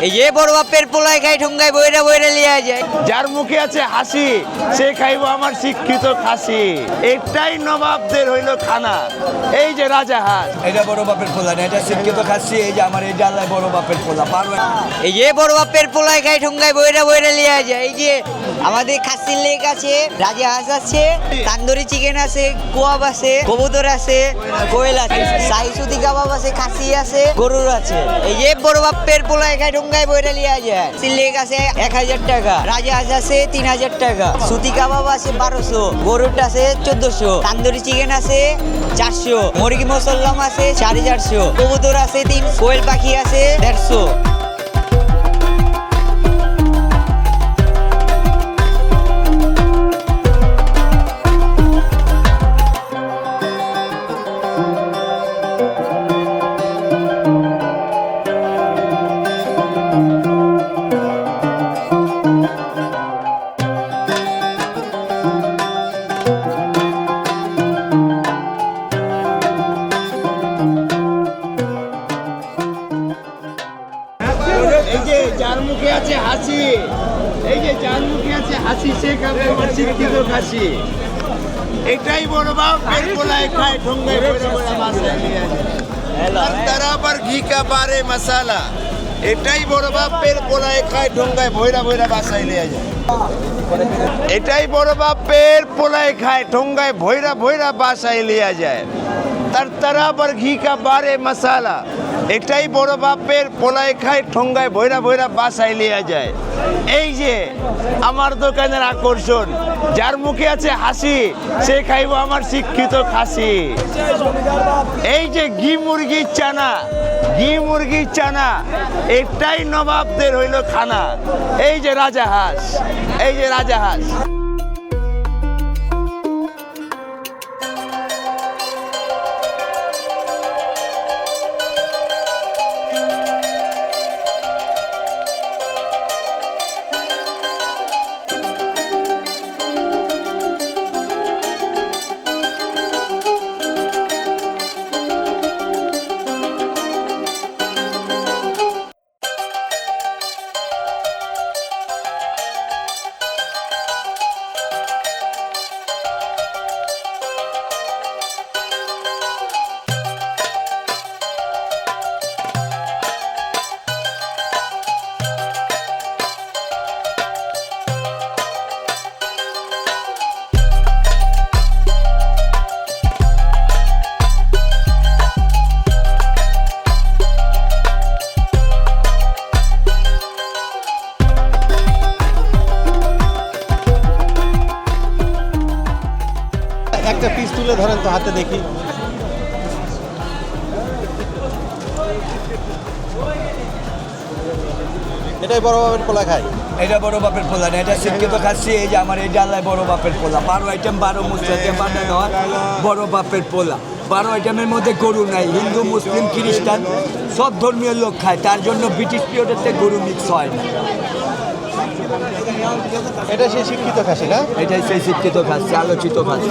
এই যে বড় বাপের পোলায় খাই ঠুঙ্গায় বইরা বইরা লিয়া যায়। যার মুখে আছে হাসি সে খাইব আমার শিক্ষিত খাসি। এটাই নবাবদের হইল খানা। এই যে রাজা হাঁস, এটা বড় বাপের পোলা না, এটা শিক্ষিত খাচ্ছি। এই যে আমার এই ডালায় বড় বাপের পোলা পারবে। এই যে বড় বাপের পোলায় খাই ঠুঙ্গায় বইরা বইরা লিয়া যায়। এই যে আমাদের খাসির লেগ আছে, রাজা হাঁস আছে, তান্দুরি চিকেন আছে, কোয়াব আছে, কবুতর আছে, কোয়েল আছে, সাইসুদি কাবাব আছে, খাসি আছে, গরুর আছে। এই যে বড় বাপের পোলায় খাই ঠুঙ্গায় বইরা লিয়া যায়। খাসির লেগ আছে 1000 টাকা, রাজা হাঁস আছে 3000 টাকা, সুতি কাবাব আছে 1200, গরুরটা আছে 1400, তান্দুরি চিকেন আছে 400, মুরগি মসল্লাম আছে 450, কবুতর আছে 300, কোয়েল পাখি আছে 150। এই যে যার মুখে আছে হাসি, এই যে যার মুখে আছে হাসি সে খাবে আমার শিক্ষিত খাসি। এটাই বড় বাপের পোলায় খায় ঠোঙ্গায় বইরা বইরা বাসায় নিয়ে যায়। তারা আবার ঘি কা বারে মশালা। এটাই বড় বাপের পোলায় খায় ঠোঙ্গায় বইরা বইরা বাসায় নিয়ে যায়। এটাই বড় বাপের পোলায় খায় ঠোঙ্গায় ভৈরা ভৈরা বাসায় লিয়া যায়। তারা আবার ঘি কা বারে মশালা। এটাই বড় বাপের পোলায় খায় ঠোঙ্গায় ভৈরা ভৈরা বাসায় লিয়া যায়। এই যে আমার দোকানের আকর্ষণ, যার মুখে আছে হাসি সে খাইব আমার শিক্ষিত খাসি। এই যে ঘি মুরগির চানা, ঘি মুরগির চানা, এটাই নবাবদের হইল খানা। এই যে রাজা হাঁস, এই যে রাজা হাঁস। একটা পিস তুলে ধরেন তো হাতে দেখি। এটাই বড় বাপের পোলা খায়। এটা বড় বাপের পোলা না, এটা শিক্ষিত খাচ্ছি। এই যে আমার এই ডালায় বড় বাপের পোলা 12 আইটেম, 12 মুসলিম বানানো হয় বড় বাপের পোলা। 12 আইটেমের মধ্যে গরু নাই। হিন্দু, মুসলিম, খ্রিস্টান সব ধর্মীয় লোক খায়, তার জন্য ব্রিটিশ পিরিয়ডেতে গরু মিক্স হয় না। এটা সেই শিক্ষিত খাসি না? এটাই সেই শিক্ষিত খাচ্ছি, আলোচিত খাচ্ছি।